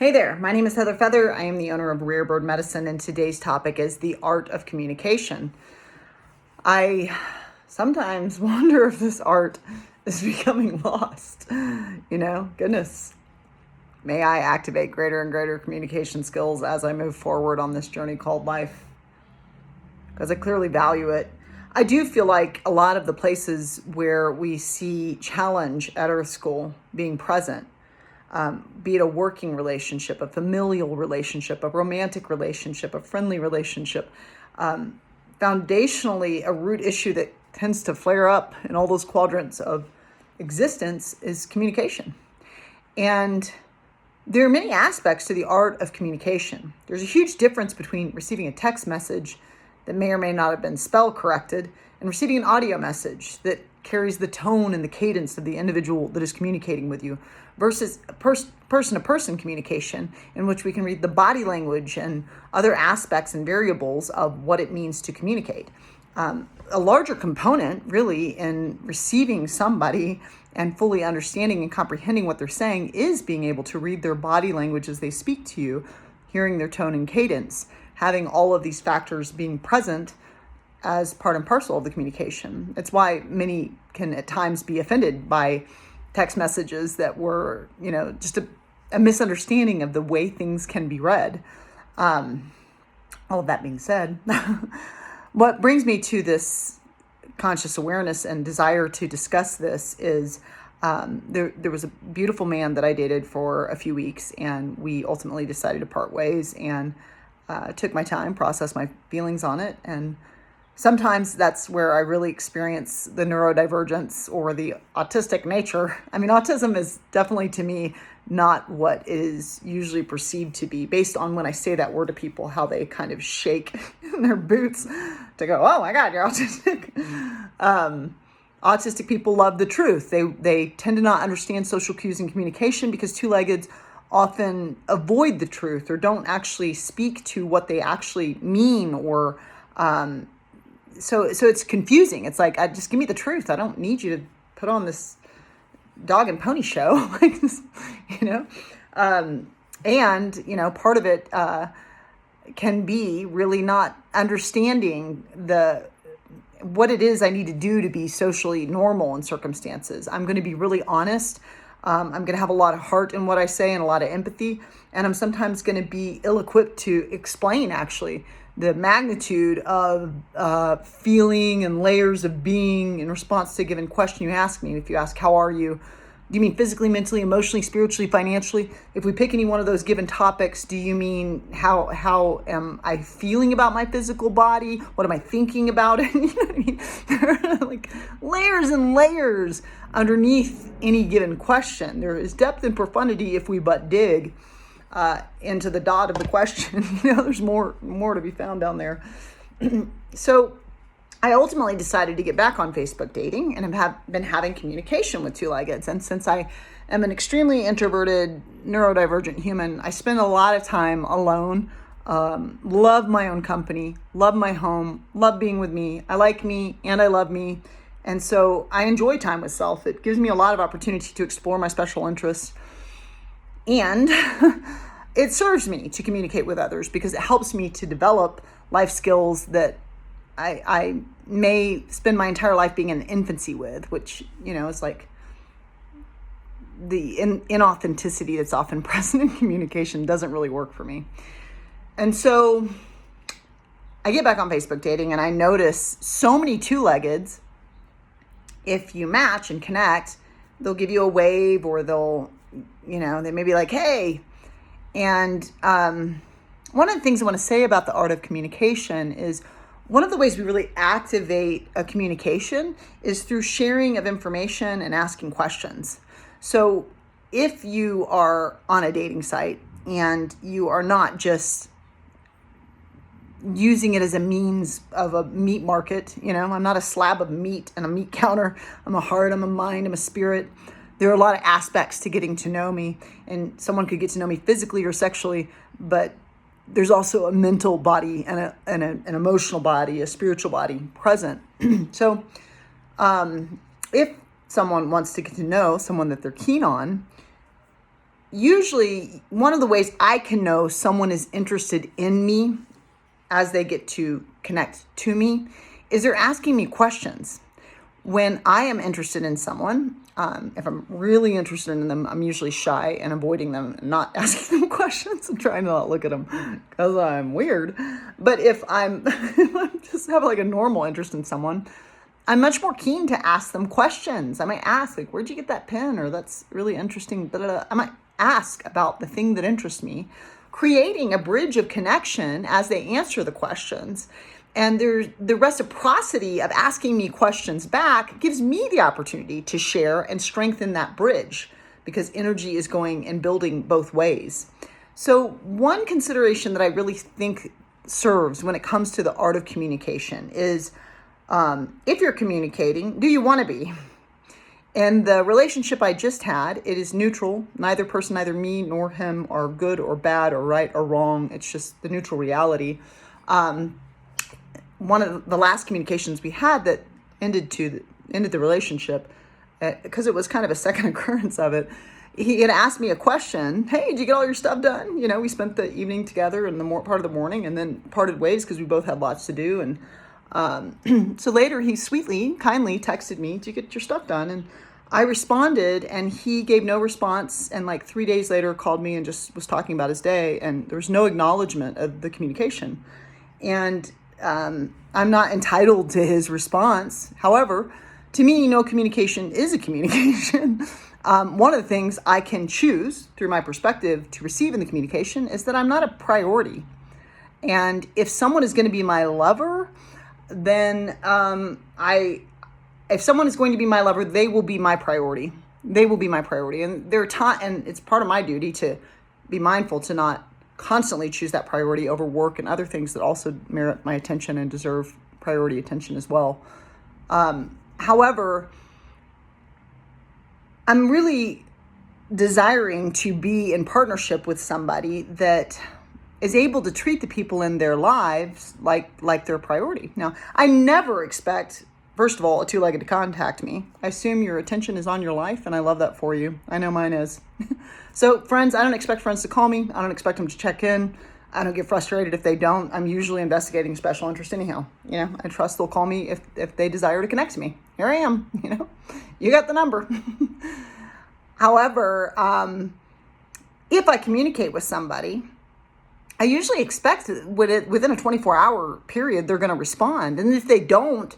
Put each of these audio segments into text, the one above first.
Hey there, my name is Heather Feather. I am the owner of Rare Bird Medicine, and today's topic is the art of communication. I sometimes wonder if this art is becoming lost. Goodness, may I activate greater and greater communication skills as I move forward on this journey called life, because I clearly value it. I do feel like a lot of the places where we see challenge at Earth School being present, be it a working relationship, a familial relationship, a romantic relationship, a friendly relationship, foundationally a root issue that tends to flare up in all those quadrants of existence is communication. And there are many aspects to the art of communication. There's a huge difference between receiving a text message that may or may not have been spell corrected and receiving an audio message that carries the tone and the cadence of the individual that is communicating with you versus person-to-person communication, in which we can read the body language and other aspects and variables of what it means to communicate. A larger component really in receiving somebody and fully understanding and comprehending what they're saying is being able to read their body language as they speak to you, hearing their tone and cadence, having all of these factors being present as part and parcel of the communication. It's why many can at times be offended by text messages that were, just a misunderstanding of the way things can be read. All of that being said, what brings me to this conscious awareness and desire to discuss this is there was a beautiful man that I dated for a few weeks, and we ultimately decided to part ways, and took my time, processed my feelings on it. And sometimes that's where I really experience the neurodivergence or the autistic nature. I mean, autism is definitely, to me, not what is usually perceived to be, based on when I say that word to people, how they kind of shake in their boots to go, oh my God, you're autistic. Autistic people love the truth. They tend to not understand social cues and communication because two-leggeds often avoid the truth or don't actually speak to what they actually mean, or so it's confusing. It's like, just give me the truth. I don't need you to put on this dog and pony show, like this, and part of it can be really not understanding what it is I need to do to be socially normal in circumstances. I'm going to be really honest. I'm going to have a lot of heart in what I say and a lot of empathy. And I'm sometimes going to be ill-equipped to explain, actually, the magnitude of feeling and layers of being in response to a given question you ask me. If you ask, how are you? Do you mean physically, mentally, emotionally, spiritually, financially? If we pick any one of those given topics, do you mean how am I feeling about my physical body? What am I thinking about it? You know what I mean? There are like layers and layers underneath any given question. There is depth and profundity if we but dig into the dot of the question. There's more to be found down there. So I ultimately decided to get back on Facebook dating, and have been having communication with two-leggeds. And since I am an extremely introverted, neurodivergent human, I spend a lot of time alone, love my own company, love my home, love being with me. I like me and I love me. And so I enjoy time with self. It gives me a lot of opportunity to explore my special interests. And it serves me to communicate with others because it helps me to develop life skills that I may spend my entire life being in infancy with, which, is like the inauthenticity that's often present in communication doesn't really work for me. And so I get back on Facebook dating, and I notice so many two-leggeds, if you match and connect, they'll give you a wave, or they'll, they may be like, hey. And one of the things I want to say about the art of communication is one of the ways we really activate a communication is through sharing of information and asking questions. So if you are on a dating site and you are not just using it as a means of a meat market, I'm not a slab of meat and a meat counter. I'm a heart, I'm a mind, I'm a spirit. There are a lot of aspects to getting to know me, and someone could get to know me physically or sexually, but there's also a mental body and an emotional body, a spiritual body present. So if someone wants to get to know someone that they're keen on, usually one of the ways I can know someone is interested in me as they get to connect to me is they're asking me questions. When I am interested in someone, if I'm really interested in them, I'm usually shy and avoiding them and not asking them questions and trying to not look at them because I'm weird. But if I'm just have like a normal interest in someone, I'm much more keen to ask them questions. I might ask, like, where'd you get that pen? Or that's really interesting. Blah, blah, blah. I might ask about the thing that interests me, creating a bridge of connection as they answer the questions. And there's the reciprocity of asking me questions back gives me the opportunity to share and strengthen that bridge because energy is going and building both ways. So one consideration that I really think serves when it comes to the art of communication is if you're communicating, do you want to be? And the relationship I just had, it is neutral. Neither person, neither me nor him, are good or bad or right or wrong. It's just the neutral reality. One of the last communications we had that ended the relationship, because it was kind of a second occurrence of it. He had asked me a question. Hey, did you get all your stuff done? You know, we spent the evening together and part of the morning, and then parted ways because we both had lots to do. And so later, he sweetly, kindly texted me, "Did you get your stuff done?" And I responded, and he gave no response. And like 3 days later, called me and just was talking about his day, and there was no acknowledgement of the communication. And I'm not entitled to his response. However, to me, no communication is a communication. One of the things I can choose through my perspective to receive in the communication is that I'm not a priority. And if someone is going to be my lover, then if someone is going to be my lover, they will be my priority. They will be my priority. And and it's part of my duty to be mindful to not constantly choose that priority over work and other things that also merit my attention and deserve priority attention as well. However, I'm really desiring to be in partnership with somebody that is able to treat the people in their lives like their priority. Now, I never expect, first of all, a two-legged to contact me. I assume your attention is on your life, and I love that for you. I know mine is. So friends, I don't expect friends to call me. I don't expect them to check in. I don't get frustrated if they don't. I'm usually investigating special interest anyhow. You know, I trust they'll call me if they desire to connect to me. Here I am, you know. You got the number. However, if I communicate with somebody, I usually expect within a 24-hour period, they're going to respond. And if they don't,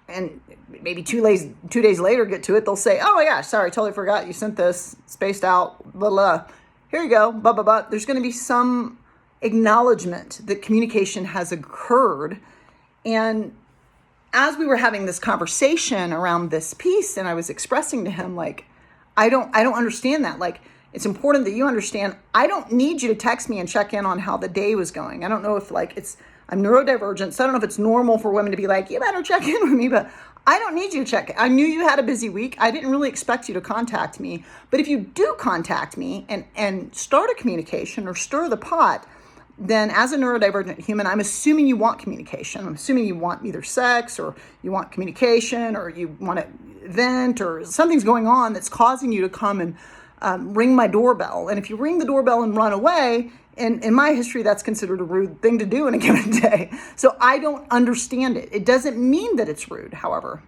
and maybe 2 days later get to it, they'll say, "Oh my gosh, sorry, totally forgot you sent this, spaced out, blah, blah. Here you go, blah, blah, blah." There's going to be some acknowledgement that communication has occurred. And as we were having this conversation around this piece, and I was expressing to him, like, I don't understand that. Like, it's important that you understand, I don't need you to text me and check in on how the day was going. I don't know if I'm neurodivergent, so I don't know if it's normal for women to be like, "You better check in with me," but I don't need you to check. I knew you had a busy week. I didn't really expect you to contact me. But if you do contact me and start a communication or stir the pot, then as a neurodivergent human, I'm assuming you want communication. I'm assuming you want either sex, or you want communication, or you want to vent, or something's going on that's causing you to come and ring my doorbell. And if you ring the doorbell and run away, and in my history, that's considered a rude thing to do in a given day. So I don't understand it. It doesn't mean that it's rude, however.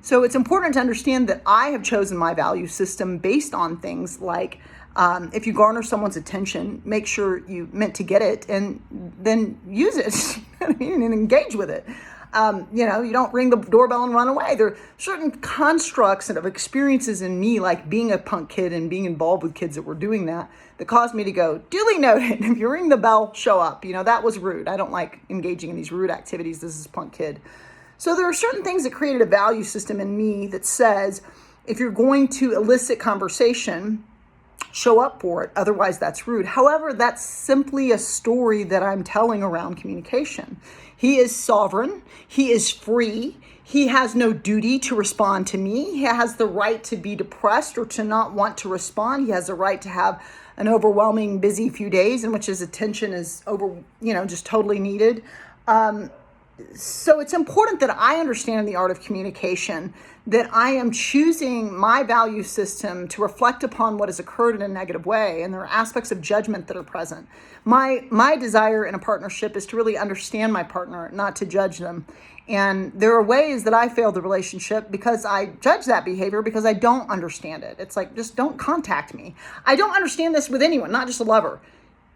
So it's important to understand that I have chosen my value system based on things like, if you garner someone's attention, make sure you meant to get it and then use it, you know what I mean, and engage with it. You don't ring the doorbell and run away. There are certain constructs of experiences in me, like being a punk kid and being involved with kids that were doing that caused me to go, duly noted, if you ring the bell, show up. That was rude. I don't like engaging in these rude activities. This is punk kid. So there are certain things that created a value system in me that says, if you're going to elicit conversation, show up for it. Otherwise, that's rude. However, that's simply a story that I'm telling around communication. He is sovereign. He is free. He has no duty to respond to me. He has the right to be depressed or to not want to respond. He has the right to have an overwhelming, busy few days in which his attention is just totally needed. So it's important that I understand the art of communication, that I am choosing my value system to reflect upon what has occurred in a negative way, and there are aspects of judgment that are present. My desire in a partnership is to really understand my partner, not to judge them. And there are ways that I failed the relationship because I judge that behavior because I don't understand it. It's like, just don't contact me. I don't understand this with anyone, not just a lover.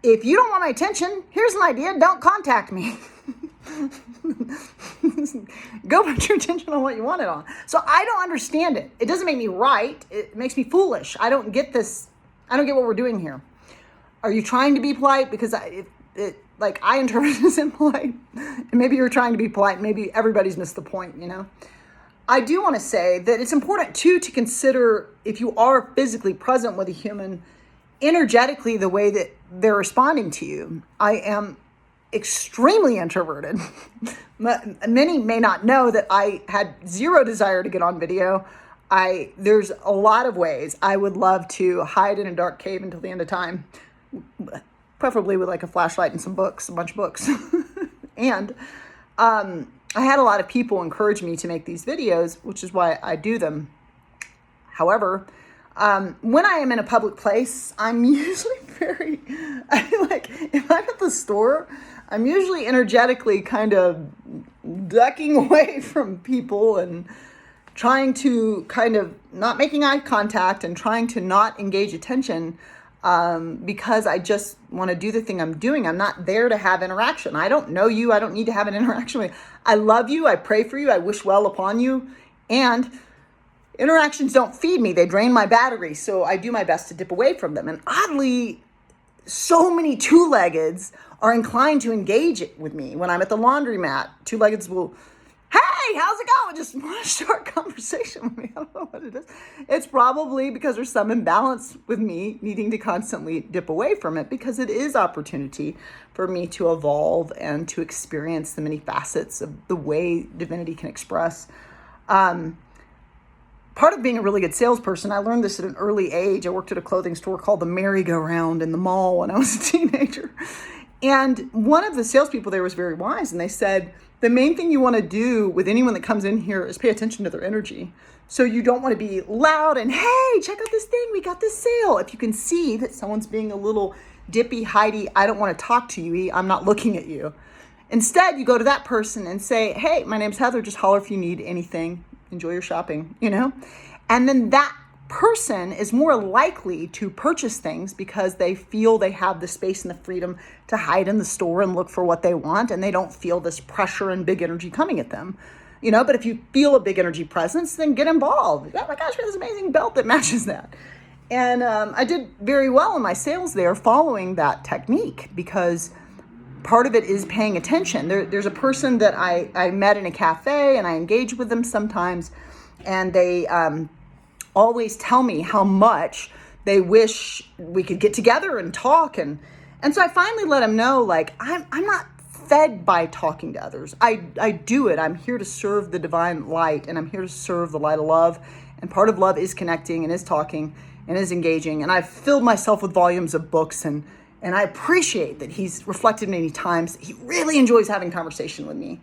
If you don't want my attention, here's an idea, don't contact me. Go put your attention on what you want it on. So I don't understand it. It doesn't make me right. It makes me foolish. I don't get this. I don't get what we're doing here. Are you trying to be polite? Because I interpret it as impolite. And maybe you're trying to be polite. Maybe everybody's missed the point, I do want to say that it's important too to consider, if you are physically present with a human, energetically the way that they're responding to you. I am extremely introverted. Many may not know that I had zero desire to get on video. There's a lot of ways I would love to hide in a dark cave until the end of time, preferably with like a flashlight and some books, a bunch of books. And I had a lot of people encourage me to make these videos, which is why I do them. However, when I am in a public place, I'm usually if I'm at the store, I'm usually energetically kind of ducking away from people and trying to kind of not making eye contact and trying to not engage attention because I just want to do the thing I'm doing. I'm not there to have interaction. I don't know you. I don't need to have an interaction with you. I love you. I pray for you. I wish well upon you. And interactions don't feed me. They drain my battery. So I do my best to dip away from them. And oddly, so many two-leggeds are inclined to engage with me. When I'm at the laundromat, two-leggeds will, hey, how's it going? Just want to start a conversation with me. I don't know what it is. It's probably because there's some imbalance with me needing to constantly dip away from it, because it is opportunity for me to evolve and to experience the many facets of the way divinity can express. Part of being a really good salesperson, I learned this at an early age. I worked at a clothing store called the Merry-Go-Round in the mall when I was a teenager. And one of the salespeople there was very wise, and they said, the main thing you want to do with anyone that comes in here is pay attention to their energy. So you don't want to be loud and, hey, check out this thing, we got this sale. If you can see that someone's being a little dippy, hidey, I don't want to talk to you, I'm not looking at you. Instead, you go to that person and say, hey, my name's Heather, just holler if you need anything. Enjoy your shopping, And then that person is more likely to purchase things because they feel they have the space and the freedom to hide in the store and look for what they want, and they don't feel this pressure and big energy coming at them. But if you feel a big energy presence, then get involved. Oh my gosh, we have this amazing belt that matches that. And I did very well in my sales there following that technique, because part of it is paying attention. There's a person that I met in a cafe, and I engage with them sometimes, and they always tell me how much they wish we could get together and talk. And so I finally let them know, like, I'm not fed by talking to others. I do it. I'm here to serve the divine light, and I'm here to serve the light of love. And part of love is connecting and is talking and is engaging. And I've filled myself with volumes of books, and I appreciate that he's reflected many times. He really enjoys having conversation with me.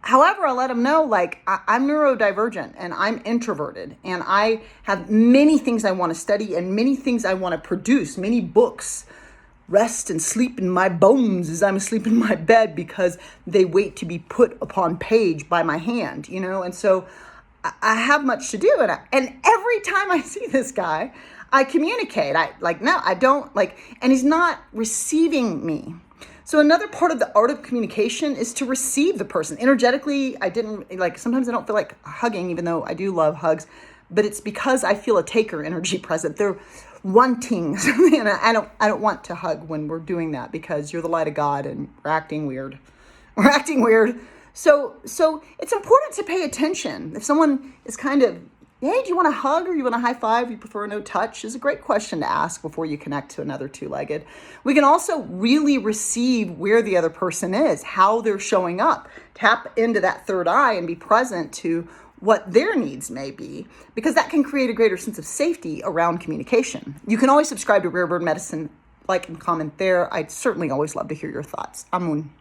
However, I let him know, like, I'm neurodivergent and I'm introverted, and I have many things I want to study and many things I want to produce, many books. Rest and sleep in my bones as I'm asleep in my bed, because they wait to be put upon page by my hand, And so I have much to do. And every time I see this guy, I communicate. I don't, and he's not receiving me. So another part of the art of communication is to receive the person. Energetically, sometimes I don't feel like hugging, even though I do love hugs, but it's because I feel a taker energy present. They're wanting something, and I don't want to hug when we're doing that, because you're the light of God and we're acting weird. So it's important to pay attention. If someone is kind of, hey, do you want a hug or you want a high five? You prefer no touch? Is a great question to ask before you connect to another two-legged. We can also really receive where the other person is, how they're showing up. Tap into that third eye and be present to what their needs may be, because that can create a greater sense of safety around communication. You can always subscribe to Rare Bird Medicine, like and comment there. I'd certainly always love to hear your thoughts. Amun.